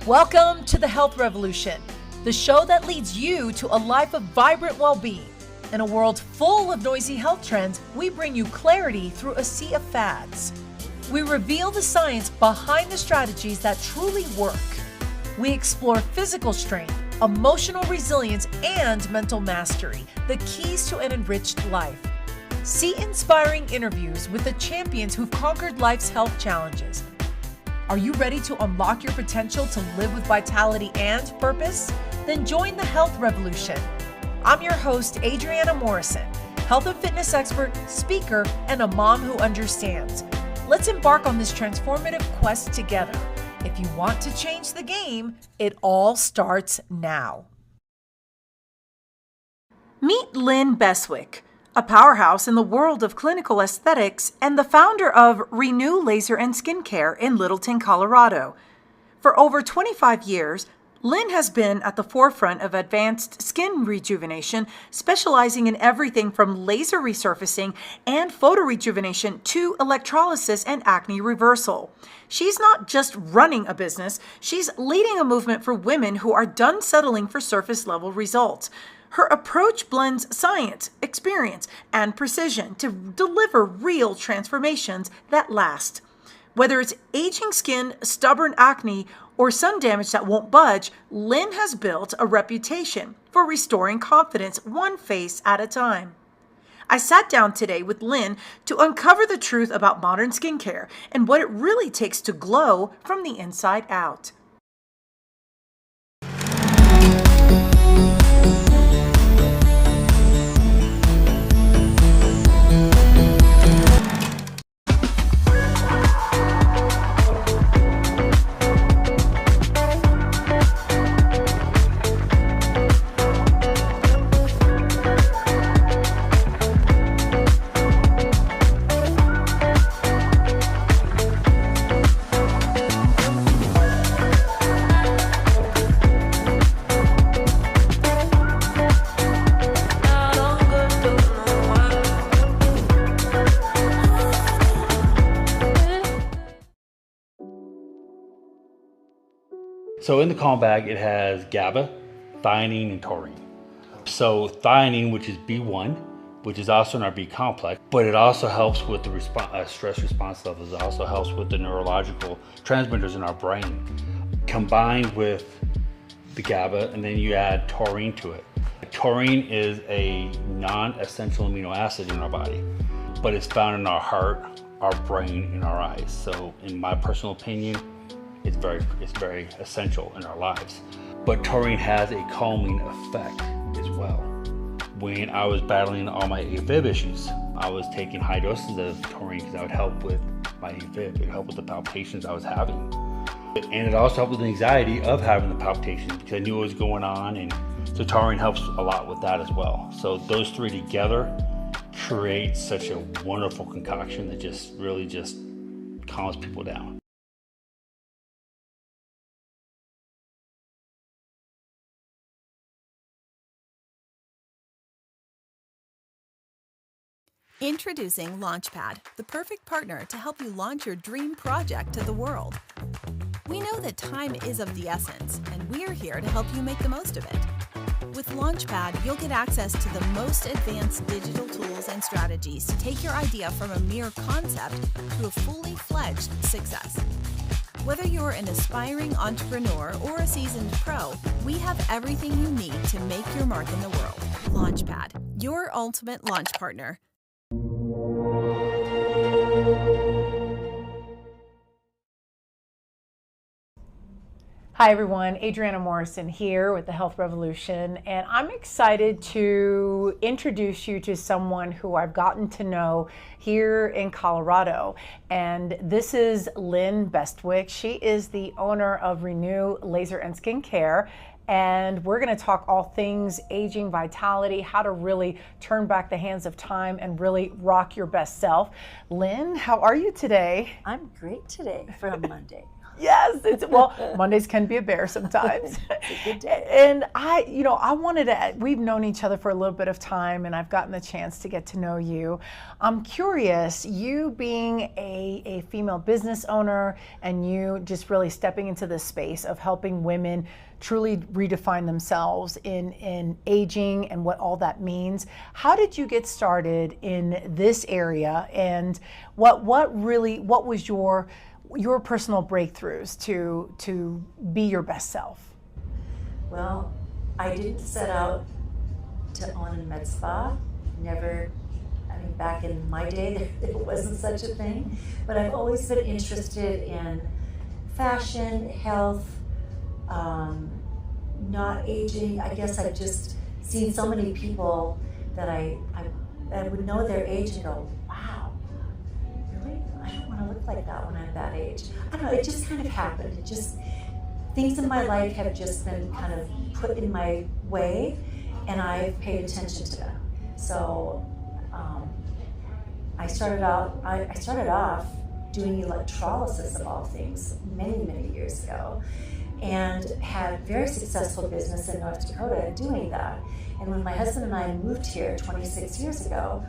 Welcome to the Health Revolution, the show that leads you to a life of vibrant well-being. In a world full of noisy health trends, we bring you clarity through a sea of fads. We reveal the science behind the strategies that truly work. We explore physical strength, emotional resilience, and mental mastery, the keys to an enriched life. See inspiring interviews with the champions who've conquered life's health challenges. Are you ready to unlock your potential to live with vitality and purpose? Then join the Health Revolution. I'm your host, Adriana Morrison, health and fitness expert, speaker, and a mom who understands. Let's embark on this transformative quest together. If you want to change the game, it all starts now. Meet Lynn Beswick, a powerhouse in the world of clinical aesthetics and the founder of Renu Laser and Skincare in Littleton, Colorado. For over 25 years, Lynn has been at the forefront of advanced skin rejuvenation, specializing in everything from laser resurfacing and photo-rejuvenation to electrolysis and acne reversal. She's not just running a business, she's leading a movement for women who are done settling for surface-level results. Her approach blends science, experience, and precision to deliver real transformations that last. Whether it's aging skin, stubborn acne, or sun damage that won't budge, Lynn has built a reputation for restoring confidence one face at a time. I sat down today with Lynn to uncover the truth about modern skincare and what it really takes to glow from the inside out. So in the calm bag, it has GABA, theanine, and taurine. So theanine, which is B1, which is also in our B complex, but it also helps with the stress response levels. It also helps with the neurological transmitters in our brain. Combined with the GABA, and then you add taurine to it. Taurine is a non-essential amino acid in our body, but it's found in our heart, our brain, and our eyes. So in my personal opinion, it's very essential in our lives. But taurine has a calming effect as well. When I was battling all my AFib issues, I was taking high doses of taurine because that would help with my AFib. It would help with the palpitations I was having. And it also helped with the anxiety of having the palpitations because I knew what was going on, and so taurine helps a lot with that as well. So those three together create such a wonderful concoction that just really just calms people down. Introducing Launchpad, the perfect partner to help you launch your dream project to the world. We know that time is of the essence, and we're here to help you make the most of it. With Launchpad, you'll get access to the most advanced digital tools and strategies to take your idea from a mere concept to a fully fledged success. Whether you're an aspiring entrepreneur or a seasoned pro, we have everything you need to make your mark in the world. Launchpad, your ultimate launch partner. Hi everyone, Adriana Morrison here with the Health Revolution, and I'm excited to introduce you to someone who I've gotten to know here in Colorado, and this is Lynn Beswick. She is the owner of Renu Laser and Skincare, and we're going to talk all things aging, vitality, how to really turn back the hands of time and really rock your best self. Lynn, how are you today? I'm great today for a Monday. Yes, well, Mondays can be a bear sometimes. It's a good day. And I wanted to, we've known each other for a little bit of time, and I've gotten the chance to get to know you. I'm curious, you being a female business owner and you just really stepping into the space of helping women truly redefine themselves in aging and what all that means. How did you get started in this area, and what was your personal breakthroughs to be your best self? Well, I didn't set out to own a med spa. Never, back in my day, there wasn't such a thing. But I've always been interested in fashion, health, not aging. I guess I've just seen so many people that I would know their age and go, wow, really? I don't want to look like that when I'm that age. I don't know, it just kind of happened. Things in my life have just been kind of put in my way, and I've paid attention to them. So I started off doing electrolysis of all things many years ago, and had very successful business in North Dakota doing that. And when my husband and I moved here 26 years ago,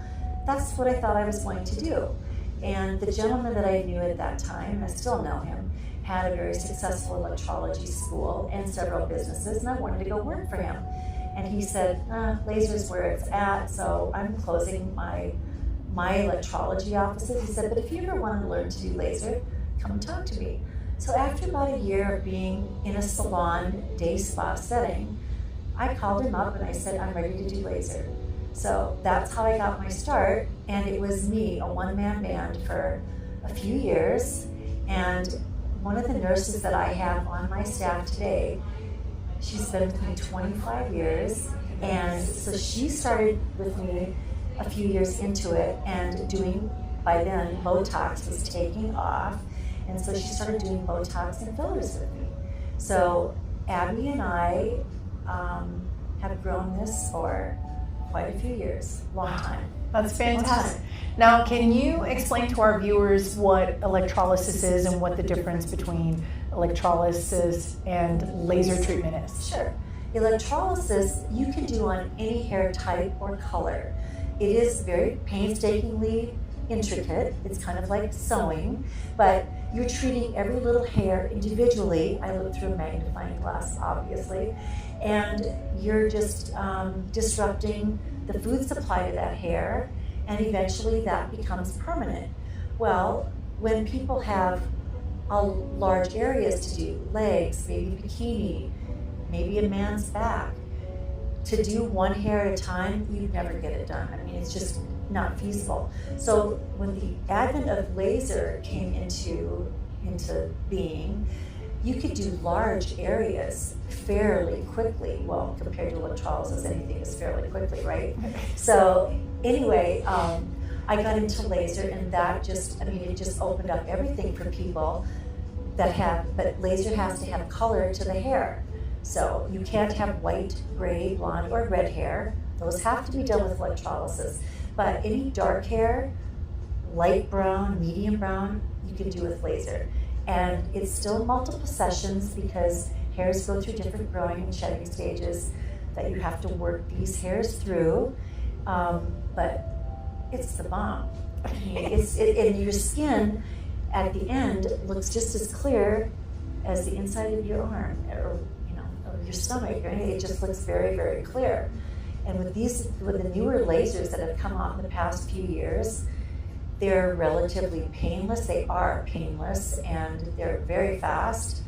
that's what I thought I was going to do. And the gentleman that I knew at that time, I still know him, had a very successful electrology school and several businesses, and I wanted to go work for him. And he said, laser's where it's at, so I'm closing my electrology offices. He said, but if you ever want to learn to do laser, come and talk to me. So after about a year of being in a salon day spa setting, I called him up and I said, I'm ready to do laser. So that's how I got my start, and it was me, a one-man band for a few years. And one of the nurses that I have on my staff today, she's been with me 25 years, and so she started with me a few years into it, and by then Botox was taking off, and so she started doing Botox and fillers with me. So Abby and I have grown this for quite a few years, long time. That's fantastic. Now, can you explain to our viewers what electrolysis is and what the difference between electrolysis and laser treatment is? Sure. Electrolysis you can do on any hair type or color. It is very painstakingly intricate. It's kind of like sewing, but you're treating every little hair individually. I look through a magnifying glass, obviously, and you're just disrupting the food supply to that hair, and eventually that becomes permanent. Well, when people have large areas to do, legs, maybe bikini, maybe a man's back, to do one hair at a time, you'd never get it done. It's just not feasible. So when the advent of laser came into being, you could do large areas fairly quickly. Well, compared to electrolysis, anything is fairly quickly, right? So anyway, I got into laser, and that it just opened up everything for people but laser has to have color to the hair. So you can't have white, gray, blonde, or red hair. Those have to be done with electrolysis. But any dark hair, light brown, medium brown, you can do with laser. And it's still multiple sessions because hairs go through different growing and shedding stages that you have to work these hairs through. But it's the bomb. And your skin at the end looks just as clear as the inside of your arm or your stomach. Right? It just looks very, very clear. And with the newer lasers that have come out in the past few years, they're relatively painless. They are painless, and they're very fast.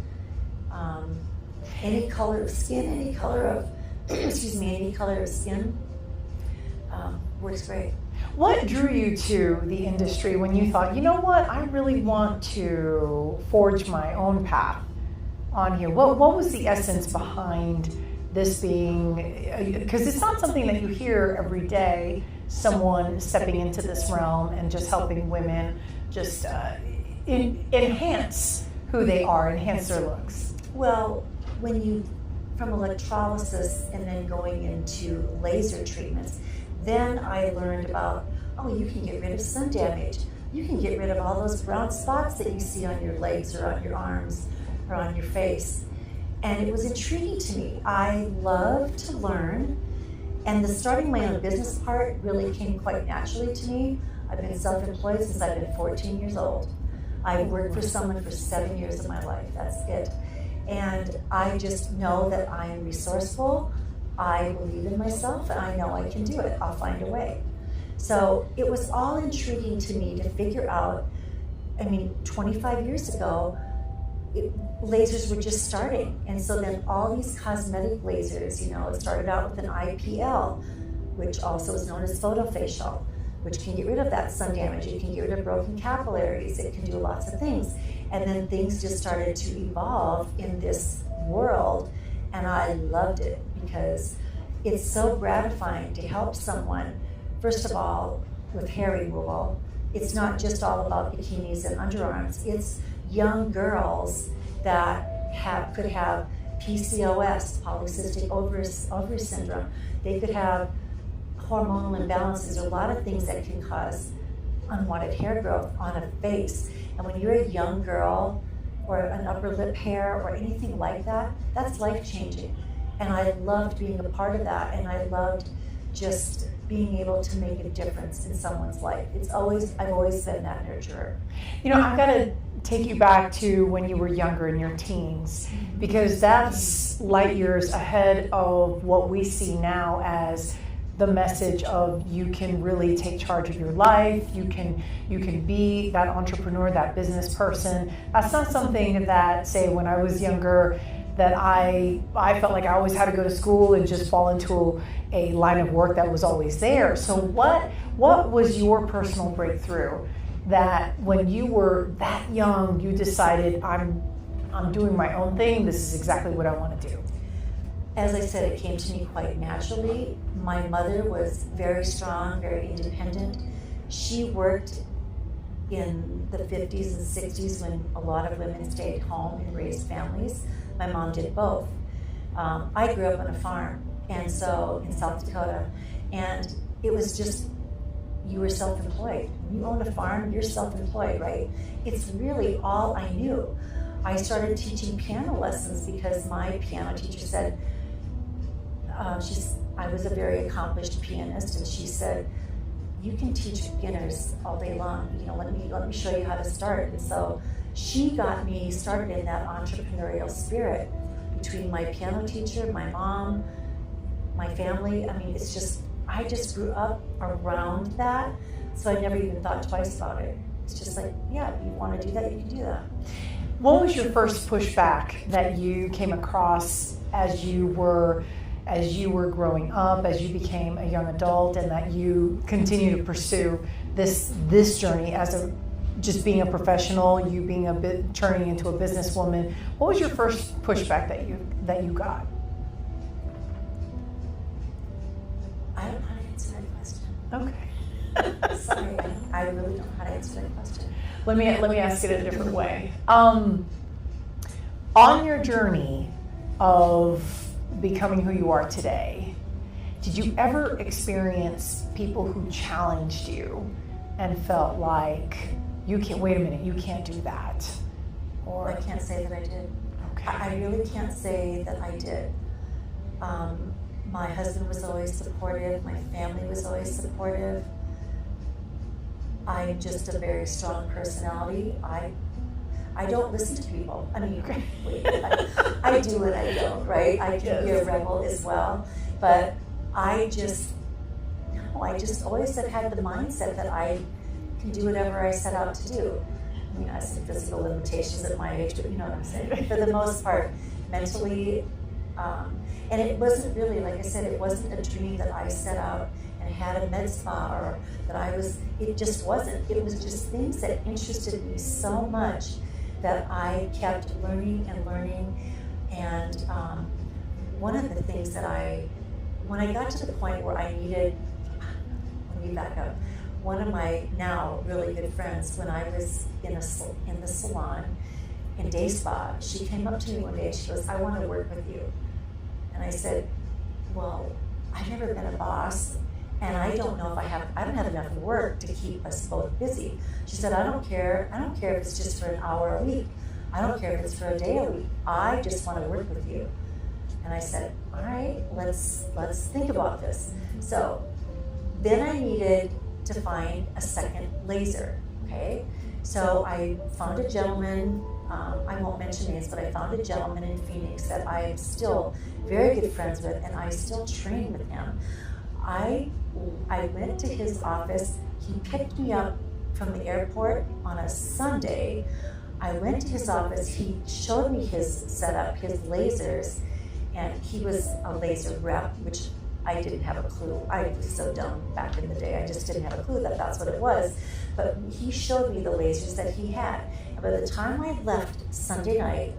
Any color of skin, any color of skin works great. What drew you to the industry when you thought, you know what, I really want to forge my own path on here? What was the essence behind this being, because it's not something that you hear every day, someone stepping into this realm and just helping women just enhance who they are, enhance their looks? Well, from electrolysis and then going into laser treatments, then I learned about, you can get rid of sun damage. you can get rid of all those brown spots that you see on your legs or on your arms or on your face. And it was intriguing to me. I love to learn, and the starting my own business part really came quite naturally to me. I've been self-employed since I've been 14 years old. I've worked for someone for 7 years of my life, that's it. And I just know that I am resourceful, I believe in myself, and I know I can do it. I'll find a way. So it was all intriguing to me to figure out, 25 years ago, lasers were just starting. And so then all these cosmetic lasers, it started out with an IPL, which also is known as photofacial, which can get rid of that sun damage. It can get rid of broken capillaries. It can do lots of things. And then things just started to evolve in this world. And I loved it because it's so gratifying to help someone, first of all, with hair removal. It's not just all about bikinis and underarms. It's young girls that could have PCOS, polycystic ovary syndrome. They could have hormonal imbalances, or a lot of things that can cause unwanted hair growth on a face. And when you're a young girl, or an upper lip hair, or anything like that, that's life-changing. And I loved being a part of that, and I loved just being able to make a difference in someone's life. I've always been that nurturer. I've got to take you back to when you were younger, in your teens, because that's light years ahead of what we see now as the message of you can really take charge of your life, you can be that entrepreneur, that business person. That's not something that, say, when I was younger, that I felt like I always had to go to school and just fall into a line of work that was always there. So what was your personal breakthrough that when you were that young, you decided, I'm doing my own thing, this is exactly what I want to do? As I said, it came to me quite naturally. My mother was very strong, very independent. She worked in the 50s and 60s when a lot of women stayed home and raised families. My mom did both. I grew up on a farm, and so in South Dakota, and it was just, you were self-employed. You owned a farm, you're self-employed, right? It's really all I knew. I started teaching piano lessons because my piano teacher said, I was a very accomplished pianist, and she said, you can teach beginners all day long. Let me show you how to start. And so she got me started in that entrepreneurial spirit between my piano teacher, my mom, my family. I just grew up around that, so I never even thought twice about it. It's just like, yeah, if you want to do that, you can do that. What was your first pushback that you came across as you were growing up, as you became a young adult, and that you continue to pursue this journey as just being a professional, you being turning into a businesswoman? What was your first pushback that you got? I don't know how to answer that question. Okay. Sorry, I really don't know how to answer that question. Let me ask it a different way. On your journey of becoming who you are today, did you ever experience people who challenged you and felt like, wait a minute, you can't do that? Or I can't say that I did. Okay. I really can't say that I did. My husband was always supportive. My family was always supportive. I'm just a very strong personality. I don't listen to people. I do and I don't, right? I can be a rebel as well. But I just always have had the mindset that I can do whatever I set out to do. I have some physical limitations at my age, but you know what I'm saying. For the most part, mentally, and it wasn't really, like I said, it wasn't a dream that I set out and had a med spa, or that it just wasn't. It was just things that interested me so much that I kept learning and learning. And one of the things that when I got to the point where I needed, let me back up. One of my now really good friends, when I was in the salon in day spa, she came up to me one day and she goes, I want to work with you. And I said, well, I've never been a boss, and I don't know if I don't have enough work to keep us both busy. She said, I don't care if it's just for an hour a week. I don't care if it's for a day a week. I just want to work with you. And I said, all right, let's think about this. So then I needed to find a second laser, okay? So I found a gentleman, I won't mention names, but I found a gentleman in Phoenix that I am still very good friends with, and I still train with him. I went to his office. He picked me up from the airport on a Sunday. I went to his office. He showed me his setup, his lasers, and he was a laser rep, which I didn't have a clue. I was so dumb back in the day. I just didn't have a clue that that's what it was. But he showed me the lasers that he had. And by the time I left Sunday night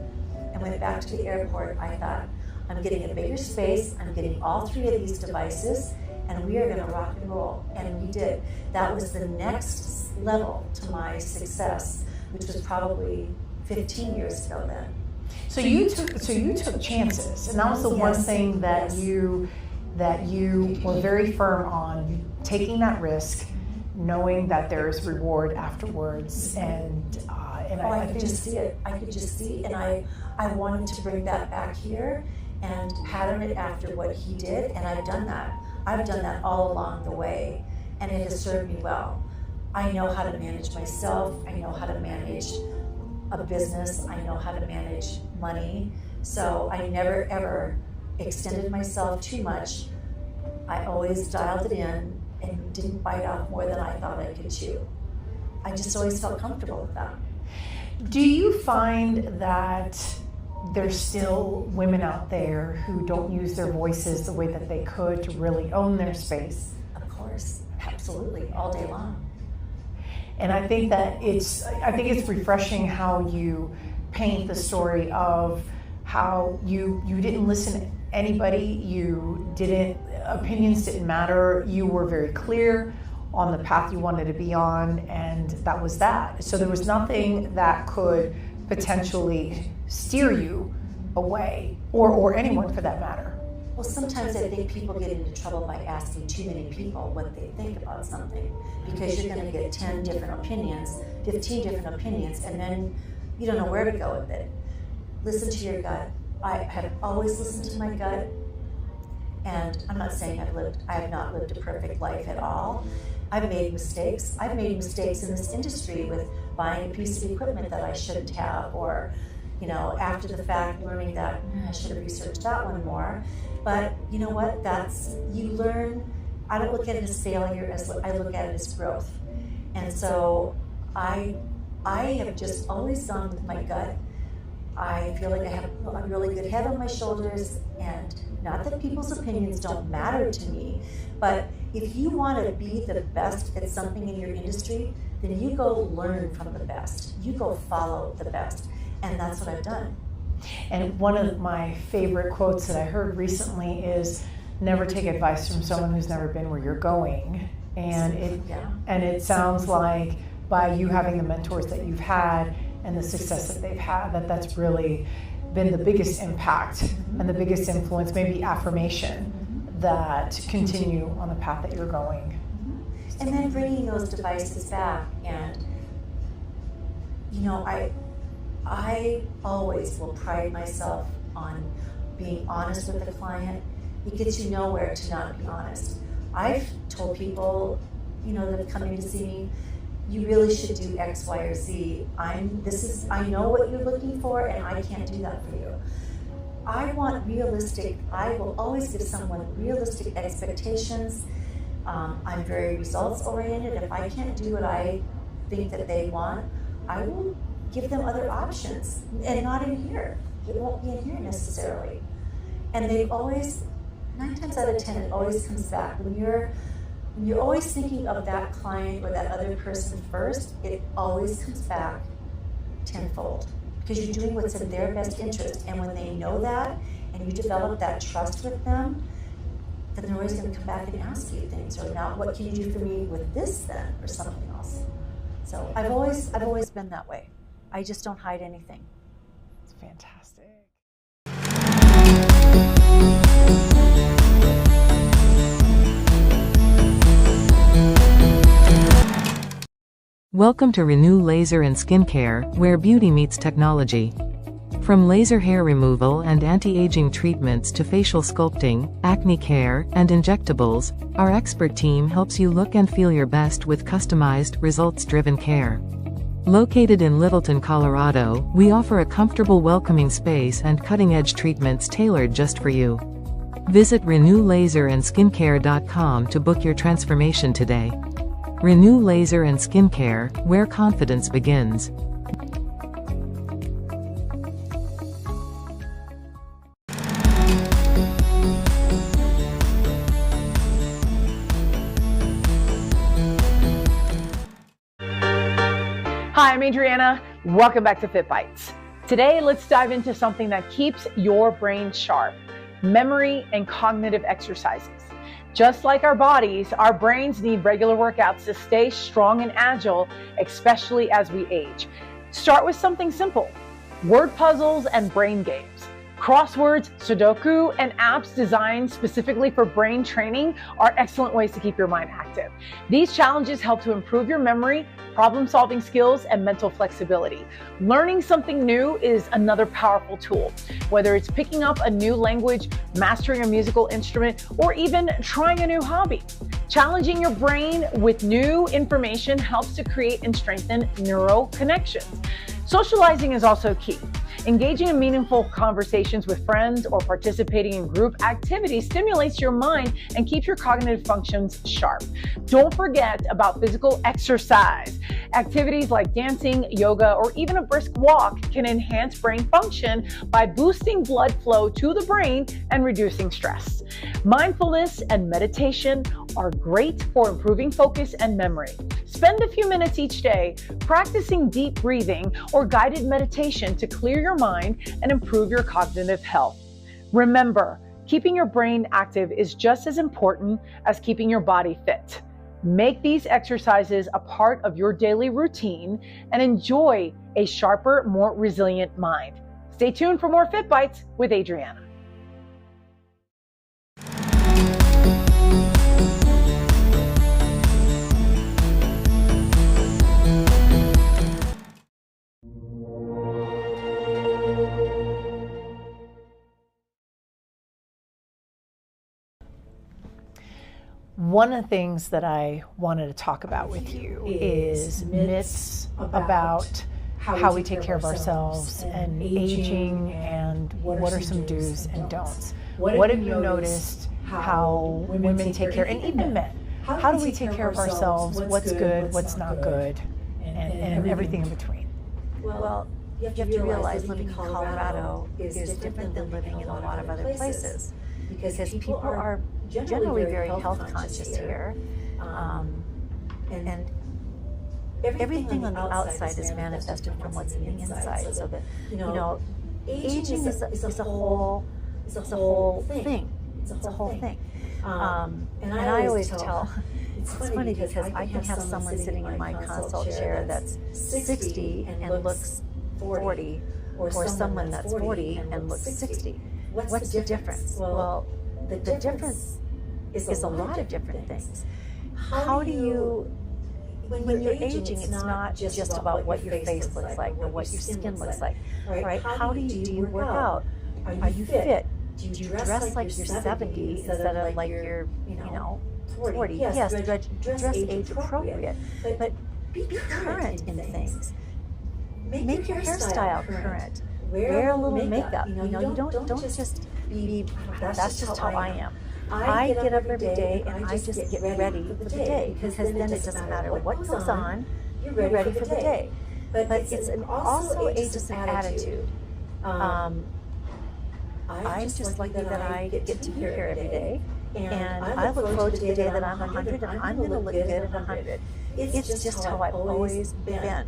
and went back to the airport, I thought, I'm getting a bigger space. I'm getting all 3 of these devices, and we are going to rock and roll. And we did. That was the next level to my success, which was probably 15 years ago then. So you took chances, and that was the one thing that you were very firm on, taking that risk, knowing that there's reward afterwards, and I could just see it. I could just see, and I wanted to bring that back here and pattern it after what he did, and I've done that. I've done that all along the way, and it has served me well. I know how to manage myself. I know how to manage a business. I know how to manage money. So I never ever extended myself too much. I always dialed it in and didn't bite off more than I thought I could chew. I just always felt comfortable with that. Do you find that there's still women out there who don't use their voices the way that they could to really own their space? Of course, absolutely, all day long. And I think that it's refreshing how you paint the story of how you didn't listen to anybody, opinions didn't matter, you were very clear on the path you wanted to be on, and that was that. So there was nothing that could potentially steer you away, or anyone for that matter. Well, sometimes I think people get into trouble by asking too many people what they think about something, because you're going to get 10 different opinions, 15 different opinions, and then you don't know where to go with it. Listen to your gut. I have always listened to my gut, and I'm not saying I have not lived a perfect life at all. I've made mistakes. I've made mistakes in this industry with buying a piece of equipment that I shouldn't have, or after the fact learning that I should have researched that one more. But you know what? You learn. I don't look at it as failure, I look at it as growth. And so I have just always gone with my gut. I feel like I have a really good head on my shoulders, and not that people's opinions don't matter to me, but if you want to be the best at something in your industry, then you go learn from the best. You go follow the best. And that's what I've done. And one of my favorite quotes that I heard recently is, never take advice from someone who's never been where you're going. And it sounds like by you having the mentors that you've had and the success that they've had, that's really been the biggest impact and the biggest influence, maybe affirmation, that continue on the path that you're going. And then bringing those devices back, and I always will pride myself on being honest with the client. It gets you nowhere to not be honest. I've told people, that have come in to see me, you really should do X, Y, or Z. I know what you're looking for, and I can't do that for you. I will always give someone realistic expectations. I'm very results oriented. If I can't do what I think that they want, I will give them other options, and not in here. It won't be in here necessarily. And they've always, 9 times out of 10, it always comes back. When you're always thinking of that client or that other person first, it always comes back tenfold, because you're doing what's in their best interest. And when they know that, and you develop that trust with them, then they're always going to come back and ask you things, or now, what can you do for me with this then, or something else. So I've always been that way. I just don't hide anything. It's fantastic. Welcome to Renu Laser and Skincare, where beauty meets technology. From laser hair removal and anti-aging treatments to facial sculpting, acne care, and injectables, our expert team helps you look and feel your best with customized, results-driven care. Located in Littleton, Colorado, we offer a comfortable, welcoming space and cutting-edge treatments tailored just for you. Visit renewlaserandskincare.com to book your transformation today. Renu Laser and Skincare, where confidence begins. Hi, I'm Adriana. Welcome back to Fit Bites. Today, let's dive into something that keeps your brain sharp: memory and cognitive exercises. Just like our bodies, our brains need regular workouts to stay strong and agile, especially as we age. Start with something simple: word puzzles and brain games. Crosswords, Sudoku, and apps designed specifically for brain training are excellent ways to keep your mind active. These challenges help to improve your memory, problem-solving skills, and mental flexibility. Learning something new is another powerful tool. Whether it's picking up a new language, mastering a musical instrument, or even trying a new hobby, challenging your brain with new information helps to create and strengthen neural connections. Socializing is also key. Engaging in meaningful conversations with friends or participating in group activities stimulates your mind and keeps your cognitive functions sharp. Don't forget about physical exercise. Activities like dancing, yoga, or even a brisk walk can enhance brain function by boosting blood flow to the brain and reducing stress. Mindfulness and meditation are great for improving focus and memory. Spend a few minutes each day practicing deep breathing or guided meditation to clear your mind and improve your cognitive health. Remember, keeping your brain active is just as important as keeping your body fit. Make these exercises a part of your daily routine and enjoy a sharper, more resilient mind. Stay tuned for more Fit Bites with Adriana. One of the things that I wanted to talk about with you is myths about how we take care of ourselves and aging, and what are some do's and don'ts. What have you noticed how women take care, and even men, how do we take care of ourselves? What's good, what's not good, and everything in between? Well, you have to realize living in Colorado is different than living in a lot of other places, because people are generally very health conscious here, and everything on the outside is manifested from what's in the inside. So that aging is a whole thing. It's a whole thing. And I always tell. It's funny because I can have someone sitting in my consult chair that's 60 and looks 40, or someone that's 40 and looks 60. What's the difference? Well, the difference is a lot of different things. How do you, when you're aging, it's not just about what your face looks like or what your skin looks like, right? How do you work out? Are you fit? Do you dress like you're 70 instead of like you're, 40? Yes, dress age appropriate, but be current in things. Make your hairstyle current. Wear a little makeup. You don't just be. That's just how I am. I get up every day and I just get ready for the day, because then it doesn't matter what goes on. You're ready for the day. But it's also just an attitude. I'm just lucky that I get to be here every day, and I look forward to the day that I'm 100 and I'm going to look good at 100. It's just how I've always been.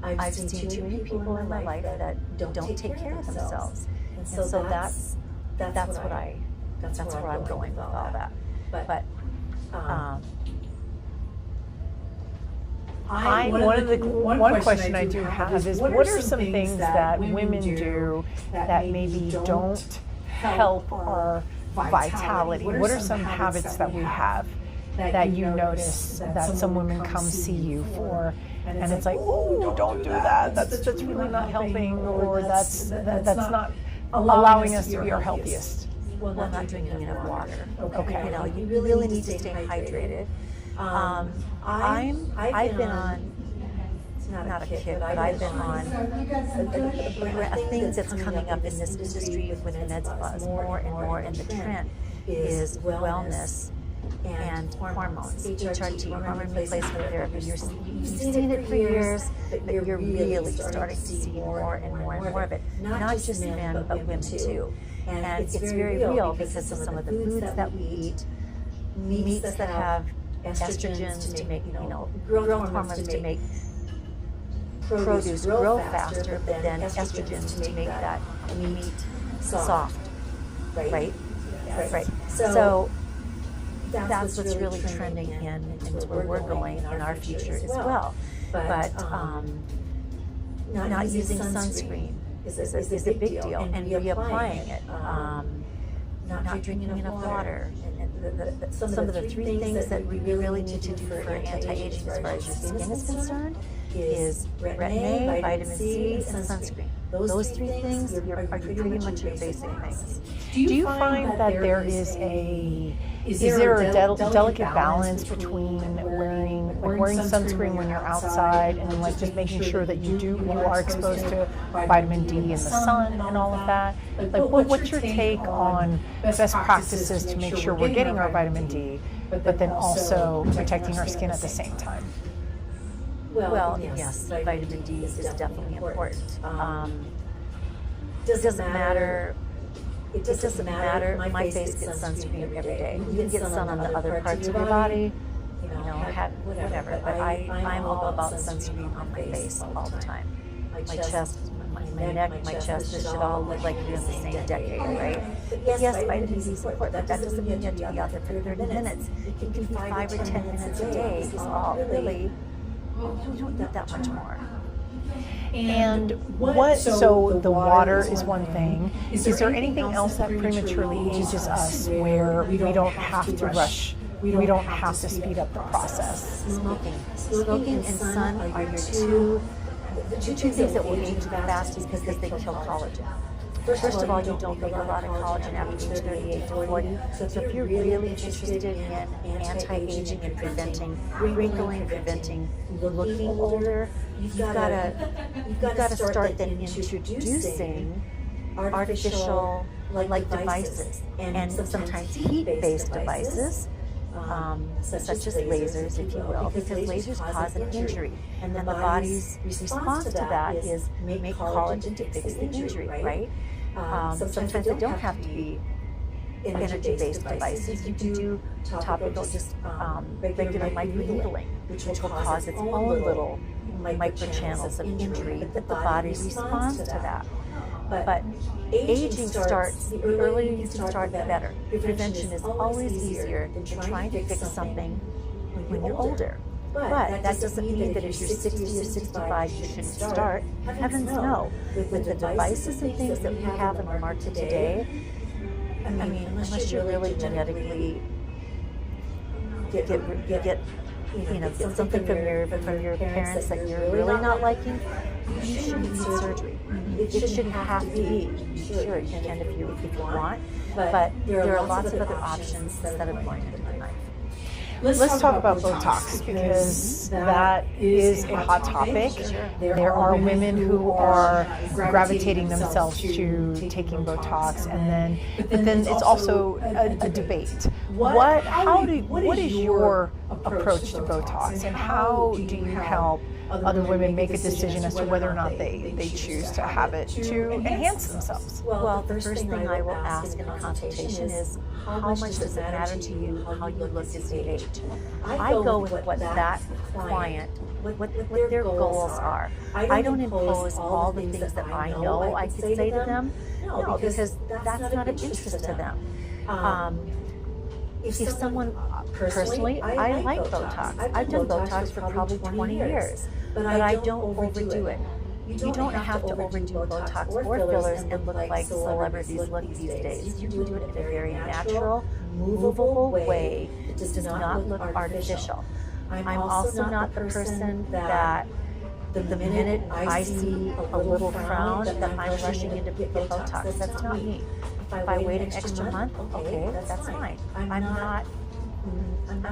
I've seen too many people in my life that don't take care of themselves, and so that's where I'm going with all that. But one question I do have is, what are some things that women do that maybe don't help our vitality? What are some habits that we have that you notice that some women come see you for, and it's like, oh, don't do that. That's really not helping, or that's not allowing us to be our healthiest. Well, not drinking enough water. Okay. You know, you really need to stay hydrated. I've been on, not a kick, but I've been on a thing that's coming up in this industry with med spas more and more, and the trend is wellness and hormones, HRT, hormone replacement therapy. You've seen it for years, but you're really starting to see more and more and more of it. Not just men, but women too. And it's very real because of some of the foods that we eat, meats that have estrogens to make, growth hormones to make produce grow faster, but then estrogens to make that meat soft, right? Right. So that's what's really trending into where we're going in our future as well. But not using sunscreen is a big deal, and reapplying it. Not drinking enough water. And some of the three things that we really need to do for anti-aging as far as your skin is concerned is retin A, vitamin C, and sunscreen. Those three things are pretty much your basic things. Do you find that there is a delicate balance between wearing sunscreen when you're outside, and like just making sure that you are exposed to vitamin D in the sun and all of that? Like, what's your take on best practices to make sure we're getting our vitamin D, but then also protecting our skin at the same time? Well, yes, vitamin D is definitely important. It doesn't matter. My face gets sunscreen every day. You can get sun on the other parts of your body, whatever. But I'm all about sunscreen on my face all the time. My chest, my neck, my chest. This should all look like you're in the same decade, right? Yes, vitamin D is important, but that doesn't mean you have to be out there for 30 minutes. It can be 5 or 10 minutes a day. Is all really. You don't need that much more. And so the water is one thing. Is there anything else that prematurely ages us where we don't have to rush? We don't have to speed up the process? Smoking and sun are your two things that will age the fastest because they kill collagen. First of all, you don't make a lot of collagen after age 38 to 40. So if you're really interested in anti-aging and preventing wrinkling, preventing looking older, you've got to start then introducing artificial like devices, and sometimes heat-based devices. Such as lasers, if you will, because lasers cause an injury, and then the body's response to that is make collagen to fix the injury, right? Sometimes they don't have to be energy-based devices. You can do topical, just regular microneedling, which will cause its own little microchannels of injury that the body responds to that. But aging starts, the earlier you can start, the better. Prevention is always easier than trying to fix something when you're older. But that doesn't mean that if you're 60 or 65, you shouldn't start. Heavens no. With the devices and things that we have in the market today, I mean, unless you're really genetically get something from your parents that you're really not liking, you shouldn't need surgery. It shouldn't have to be. Sure, you can if you want, but there are lots of other options instead of going into the knife. Let's talk about Botox, because that is a hot topic. There are women who are gravitating themselves to taking Botox, but then it's also a debate. What is your approach to Botox, and how do you help other women make a decision as to whether or not they choose to have it to enhance themselves? Well, the first thing I will ask in a consultation is, how much does it matter to you how you look as you age? I go with what that client, what their goals are. I don't impose all the things that I know I could say to them, no, because that's not of interest to them. If someone, personally, I like Botox. I've done Botox for probably 20 years, but I don't overdo it. You don't have to overdo Botox or fillers and look like celebrities look these days. You can do it in a very natural, movable way that does not look artificial. I'm also not the person that the minute I see a little frown that I'm rushing in to get Botox. That's not me. If I wait an extra month, okay, that's fine. I'm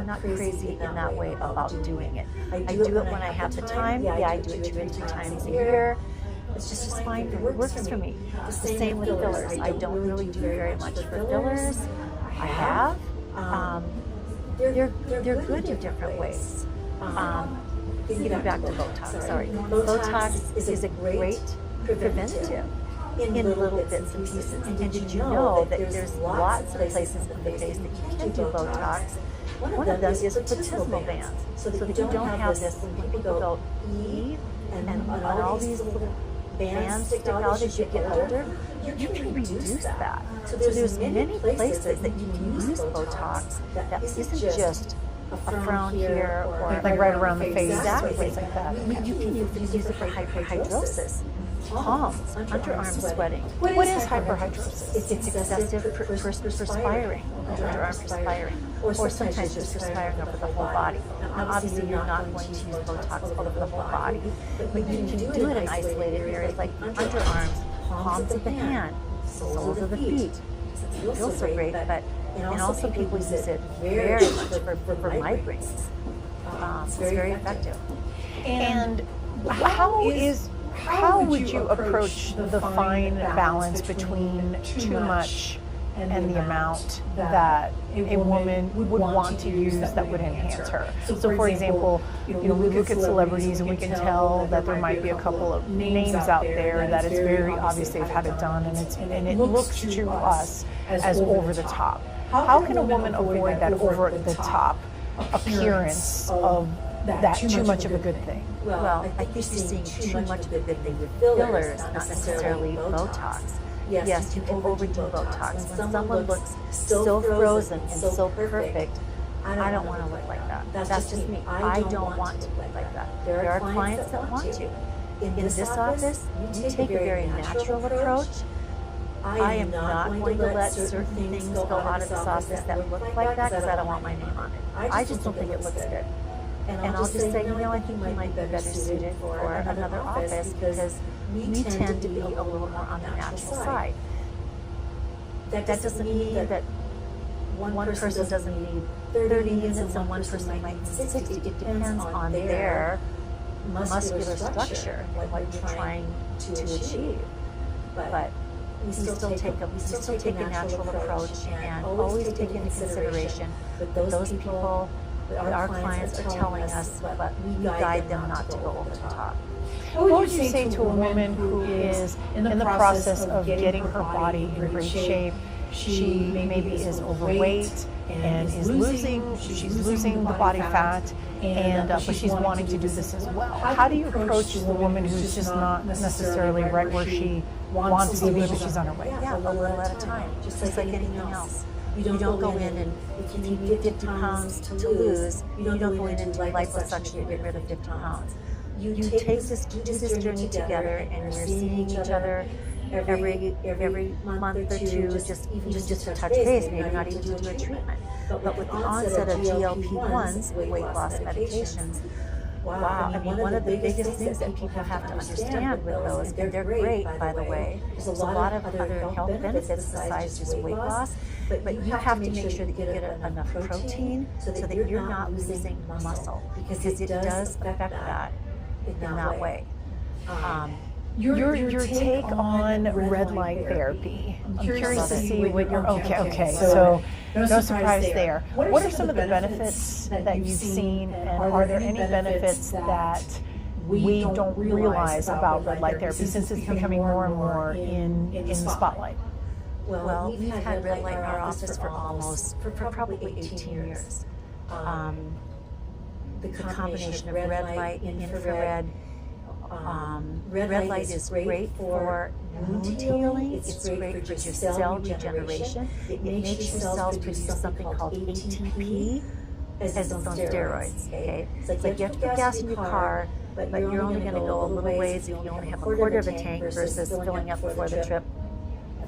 not crazy in that way about doing it. I do it when I have the time. Yeah, I do it 2 or 3 times a year. It's just fine. It works for me. The same with fillers. I don't really do very much for fillers. I have. They're good in different ways. Getting back to Botox, sorry. Botox is a great preventative in little bits and pieces. And did you know that there's lots of places in the face that you can do Botox? One of them is platysmal bands. So that you don't have this when people go E and all these little bands stick out as you get older. You can reduce that. So there's many places that you can use Botox that isn't just a frown here or like right around the face, exactly. Things like that. You can use it for hyperhidrosis, palms, underarm sweating. What is hyperhidrosis? It's excessive perspiring, underarm perspiring, or sometimes just perspiring over the whole body. Now, obviously, you're not going to use Botox all over the whole body, but you can do it in isolated areas like underarms, palms of the hand, soles of the feet. It feels so great, but and also people use it very much for migraines. It's very effective. And how would you approach the fine balance between too much and the amount that a woman would want to use that would enhance her? So for example, we look at celebrities and we can tell that there might be a couple of names out there that it's very obvious they've had it done, and it looks to us as over the top. How can a woman avoid that over the top appearance of that too much of a good thing? Well, I think you're seeing too much of a good thing with fillers, not necessarily Botox. Yes, you can overdo Botox. When someone looks so frozen and so perfect, I don't want to look like that. That's just me. I don't want to look like that. There are clients that want to. In this office, you take a very natural approach. I am not going to let certain things go out of this office that look like that because I don't want my name on it. I just don't think it looks good. And I'll just say, I think you might be better suited for another office because we tend to be a little more on the natural side. That doesn't mean that one person doesn't need 30 units and one person might need 60. It depends on their muscular structure and what you're trying to achieve. But we still take a natural approach and always take into consideration that those people, that our clients are telling us, but we guide them not to go over the top. What would you say to a woman who is in the process of getting her body in great shape? She maybe is overweight and she's losing the body fat, and but she's wanting to do this as well. How do you approach the woman who's just not necessarily right where she wants to be, but she's on her way? Yeah, a little at a time, just like anything else. You don't go in and if you need 50 pounds to lose, you don't go in and do liposuction to get rid of 50 pounds. You do this journey together, and you're seeing each other every month or two, just to touch base, maybe not even to do a treatment. But with the onset of GLP-1s, weight loss medications, wow, I mean, one of the biggest things that people have to understand with those, and they're great, by the way, there's a lot of other health benefits besides just weight loss, but you have to make sure that you get enough protein so that you're not losing muscle, because it does affect that in that way. Your take on red light therapy. I'm curious to see what your okay. So no surprise there. What are some of the benefits that you've seen, and are there any benefits that we don't realize about red light therapy since it's becoming more and more in the spotlight? Well, we've had red light in our office for probably 18 years. The combination of red light, infrared. Red light is great for wound healing. It's great for your cell regeneration. It makes your cells produce something called ATP as its own steroids. Okay, it's like you have to put gas in your car, but you're only going to go a little ways if you only have a quarter of a tank versus filling up before the trip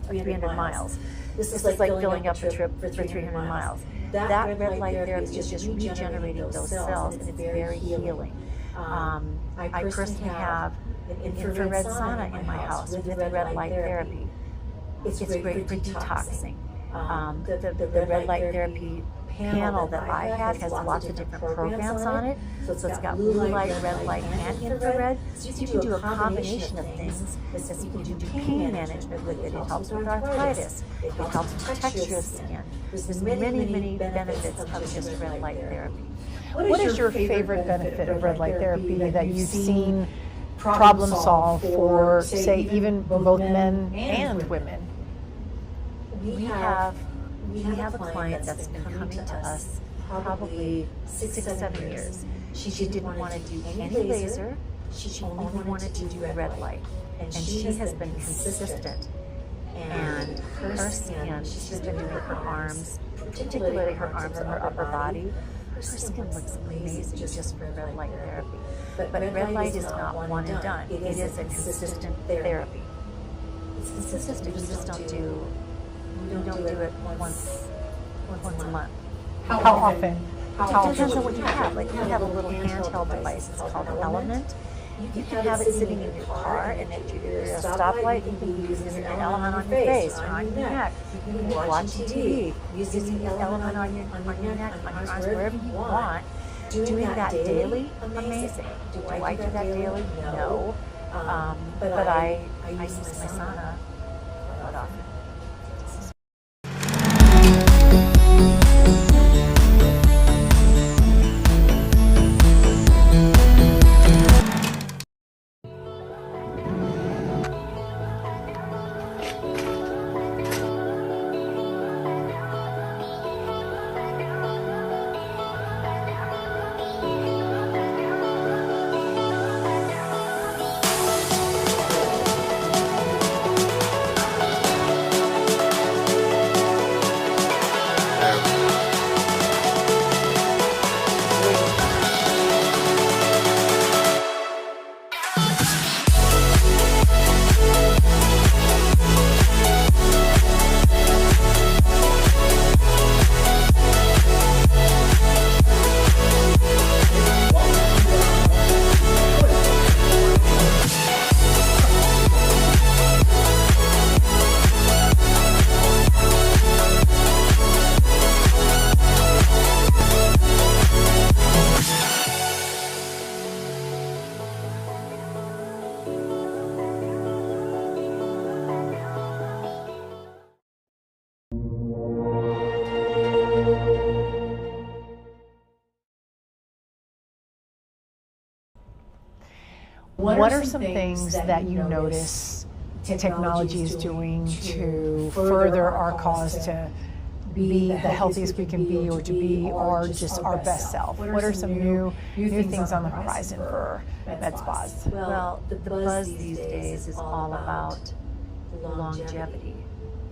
300 miles. This is like filling up a trip for 300 miles. that red light therapy is just regenerating those cells, and it's very healing. I personally have an infrared sauna in my house with red light therapy. It's great for detoxing. The red light therapy panel that I have has lots of different programs on it. So it's got blue light, red light, and infrared. So you can do a combination of things. You can do pain management with it. It helps with arthritis. It helps protect your skin. There's many benefits of just red light therapy. What is your favorite benefit of red light therapy that you've seen problem solve for, say, even both men and women? We have a client that's been coming to us probably 6-7 years. She didn't want to do any laser. She only wanted to do red light. And she has been consistent. And her skin, she's been doing her arms, particularly her arms and her upper body. Her skin looks amazing just for red light therapy. But red light is not one and done. It is a consistent therapy. It's consistent. You just don't do it once a month. How often? It depends on what you have. Like, you have a little handheld device. It's called an Element. You can have it sitting in your car, and if you're at a stoplight, you can use an Element on your face or on your neck. You can be watching TV, using the Element on your neck, on your arms, wherever you want. Doing that daily, amazing. Do I do that daily? No. But I use my sauna quite often. What are some things that you notice technology is doing to further our cause to be the healthiest we can be, or to be just our best self? What are some new things on the horizon for med spas? Well, the buzz these days is all about longevity.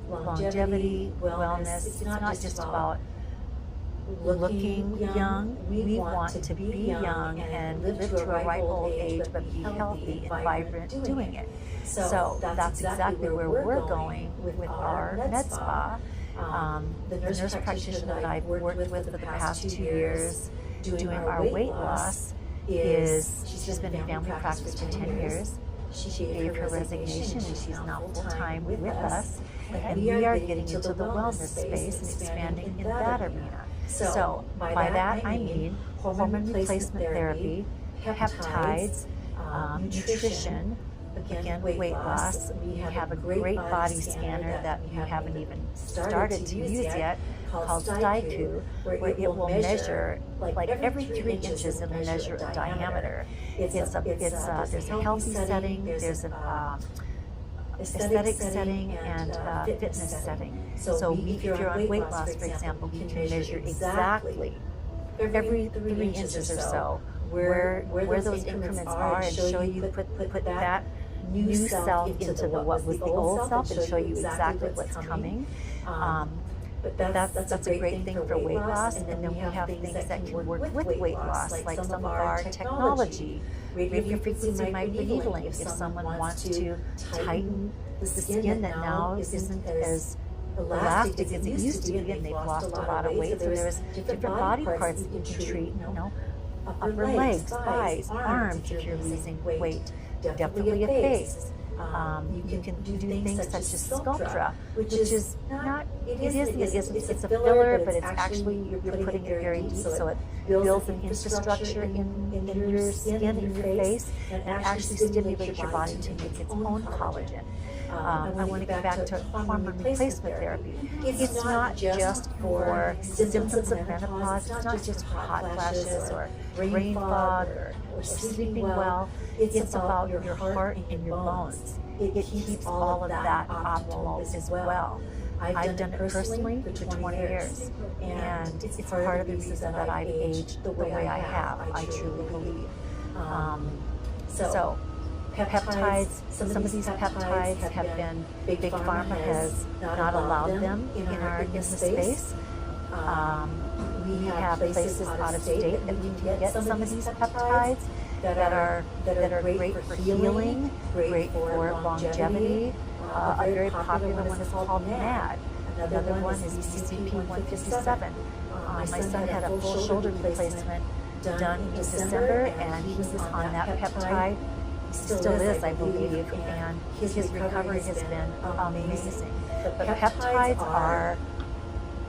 Longevity, wellness. It's not just about looking young. We want to be young and live to a ripe old age, but be healthy and vibrant doing it. So that's exactly where we're going with our med spa. The nurse practitioner that I've worked with for the past 2 years doing our weight loss she's been in family practice for 10 years. She gave her resignation and she's now full-time with us. And we are getting into the wellness space and expanding in that arena. So by that I mean hormone replacement therapy, peptides, nutrition, again, weight loss. We have a great body scanner that we haven't even started to use yet, called Daiku, where it will measure, like every 3 inches, it'll measure a diameter. There's a healthy setting, there's an aesthetic setting, and fitness setting. So if you're on weight loss, for example, we can measure exactly every 3 inches or so where those increments are, and show you, put that new self into what was the old self, and show you exactly what's coming. But that's a great thing for weight loss. And then we have things that can work with weight loss, like some of our technology, radiofrequency microneedling. If someone wants to tighten the skin that now isn't as elastic as it used to be, and they've lost a lot of weight. So there's different body parts that you can treat, you know, upper legs, thighs, arms if you're losing weight, definitely a face. You can do things such as Sculptra, which is not, it's a filler, but it's actually, you're putting it very deep, so it builds an infrastructure in your skin, in your face, and actually stimulates your body to make its own collagen. I want to go back to hormone replacement therapy. It's not just for symptoms of menopause, it's not just for hot flashes or brain fog or sleeping well. It's about your heart and your bones. It keeps all of that optimal as well. I've done it personally for 20 years, and it's part of the reason that I've aged the way I have, I truly believe. So peptides, some of these peptides have been, Big Pharma has not allowed them in the space. We have places out of state that we can get some of these peptides that are great for healing, great for longevity. A very popular one is called MAD. Another one is CCP-157. My son had a full shoulder replacement done in December, and he was on that peptide. Still is, I believe, and his recovery has been amazing. But peptides are,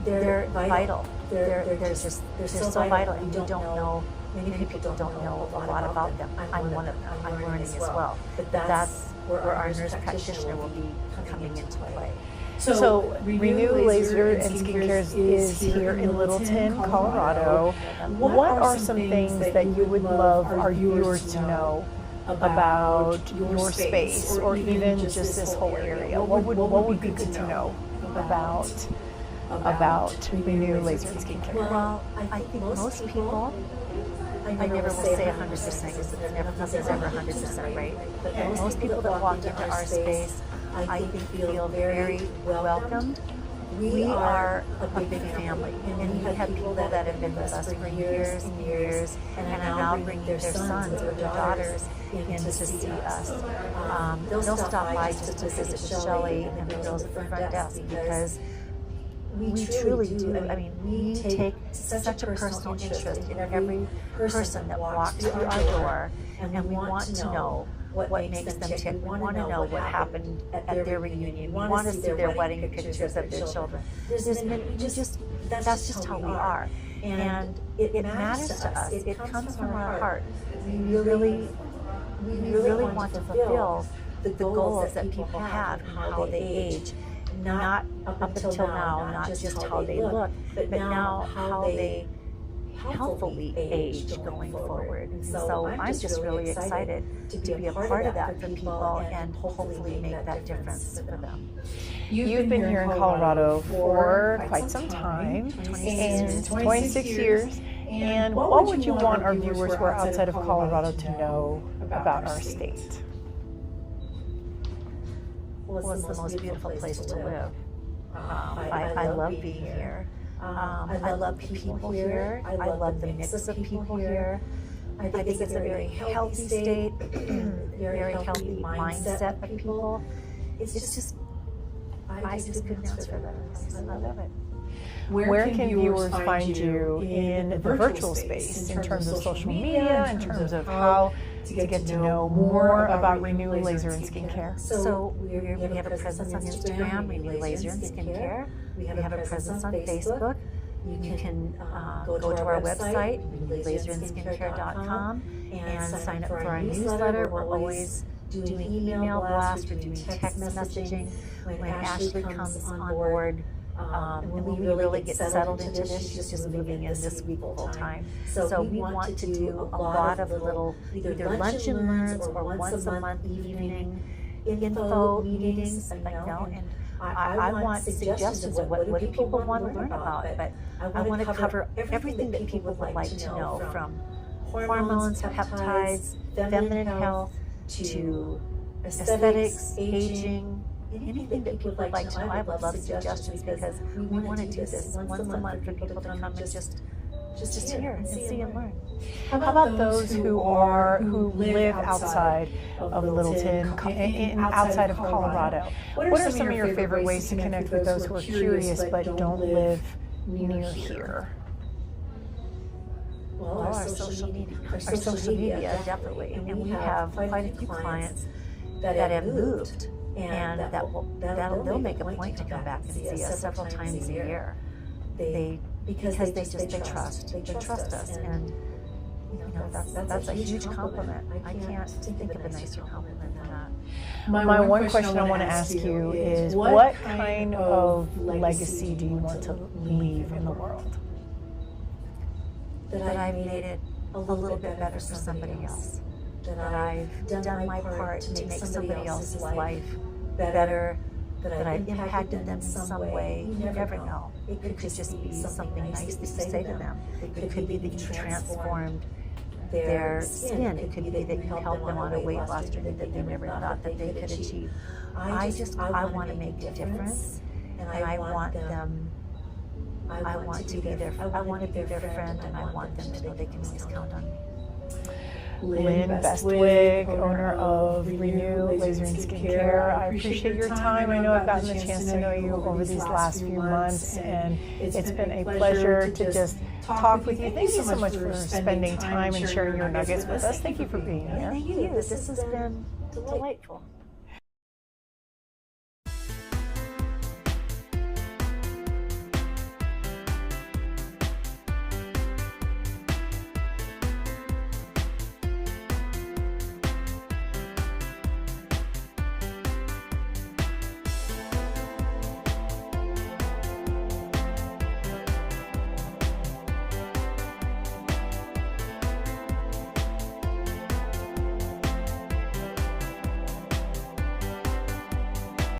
they're vital. They're so vital, and we don't know, many people don't know a lot about them. I'm one of them. I'm learning as well. But that's where our nurse practitioner will be coming into play. So Renu Laser and Skincare is here in Littleton, Colorado. What are some things that you would love our viewers to know about your space, or even just this whole area? What would be good to know about Renu Laser and Skincare? Well, I think most people, I never will say 100% because nothing's ever 100% right, but most people that walk into our space, I think feel very welcomed. We are a big family, and we have people that have been with us for years and years, and are now bringing their sons or their daughters in to see us. They'll stop by just to visit with Shelley and the girls at the front desk, because we truly do. I mean, we take such a personal interest in every person that walks through our door, and we want to know what makes them tick. We want to know what happened at their reunion. We want to see their wedding pictures of their children. That's just how we are. And it matters to us. It comes from our heart. We really want to fulfill the goals that people have and how they age. Not up until now, not just how they look, but now how they healthfully age going forward. And so I'm just really excited to be a part of that for people and hopefully make that difference for them. You've been here in Colorado for quite some time, 26 years. And what would you want our viewers who are outside of Colorado to know about our state? Well, it's the most beautiful place to live. I love being here. I love the people here. I love the mix of people here. I think it's a very healthy state, very healthy mindset of people. It's just, I just couldn't ask for better. I love it. Where can viewers find you in the virtual space, in terms of social media, in terms of how to get to know more about Renu Laser and Skincare? So we have a presence on Instagram, Renu Laser and Skincare. We have a presence on Facebook. You can go to our website, renulaserinskincare.com, and sign up for our newsletter. We're always doing email blasts, we're doing text messaging. When Ashley comes on board, and we really get settled into this, she's just moving in this week full time. So we want to do a lot of little either lunch and learns or once a month evening info meetings, and I want suggestions of what do people want to learn about, but I want to cover everything that people would like to know, from hormones, peptides, feminine health, to aesthetics, aging, anything that people would like to know. I would love suggestions, because we want to do this once a month for people to come and just just hear and see and learn. How about those who live outside of Littleton, outside of Colorado? What are some of your favorite ways to connect with those who are curious but don't live near here? Well, our social media, definitely. And we have quite a few clients that have moved, and they'll make a point to come back and see us several times a year. Because they trust us, and that's a huge compliment. I can't think of a nicer compliment than that. My one question I want to ask you is, what kind of legacy do you want to leave in the world? That I've made it a little bit better for somebody else. That I've done my part to make somebody else's life better. That I've impacted them in some way. You never know. It could just be something nice that you say to them. It could be that you transformed their skin. It could be that you helped them on a weight loss journey that they never thought that they could achieve. I want to make a difference, and I want to be their friend, and I want them to know they can always count on me. Lynn Beswick, owner of Renu Laser and Skincare. I appreciate your time. I know I've gotten the chance to know you over these last few months, and it's been a pleasure to just talk with you. Thank you so much for spending time and sharing your nuggets with us. Thank you for being here. Thank you. This has been delightful.